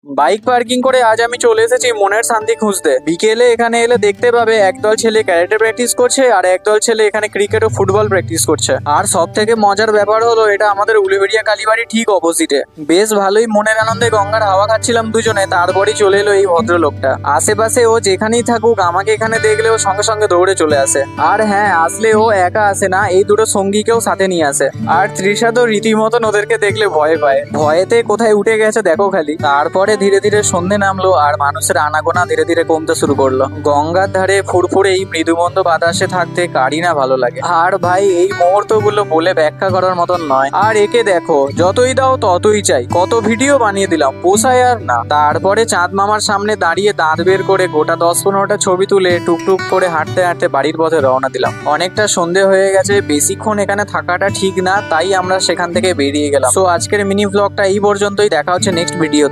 Bike parking করে আজ আমি চলে এসেছি মনের শান্তি খুঁজতে। বিকেলে এখানে এলে দেখতে পাবে একদল ছেলে ক্যারাটে প্র্যাকটিস করছে আর একদল ছেলে এখানে ক্রিকেট ও ফুটবল প্র্যাকটিস করছে। আর সব থেকে মজার ব্যাপার হলো এটা আমাদের উলুবেড়িয়া কালীবাড়ি ঠিক অপোজিটে। বেশ ভালোই মনের আনন্দে গঙ্গার হাওয়া খাচ্ছিলাম দুজনে, তারপরেই চলে এলো এই ভদ্রলোকটা। আশেপাশে ও যেখানেই থাকুক আমাকে এখানে দেখলে ও সঙ্গে সঙ্গে দৌড়ে চলে আসে। আর হ্যাঁ, আসলে ও একা আসে না, এই দুটো সঙ্গীকেও সাথে নিয়ে আসে। আর তৃষা তো রীতিমতন ওদেরকে দেখলে ভয় পায়, ভয়েতে কোথায় উঠে গেছে দেখো খালি। তারপরে ধীরে ধীরে সন্ধে নামলো আর মানুষের আনাগোনা ধীরে ধীরে কমতে শুরু করলো। গঙ্গার ধারে ফুরফুরে এই মৃদুমন্দ বাতাসে থাকতে কারই না ভালো লাগে। আর ভাই এই মুহূর্তগুলো বলে ব্যাখ্যা করার মতন নয়। আর একে দেখো, যতই দাও ততই চাই, কত ভিডিও বানিয়ে দিলাম, পোষায় আর না। তারপরে চাঁদ মামার সামনে দাঁড়িয়ে দাঁত বের করে গোটা 10-15টা ছবি তুলে টুকটুক করে হাঁটতে হাঁটতে বাড়ির পথে রওনা দিলাম। অনেকটা সন্ধে হয়ে গেছে, বেশিক্ষণ এখানে থাকাটা ঠিক না, তাই আমরা সেখান থেকে বেরিয়ে গেলাম। তো আজকের মিনি ব্লগটা এই পর্যন্তই, দেখা হচ্ছে নেক্সট ভিডিওতে।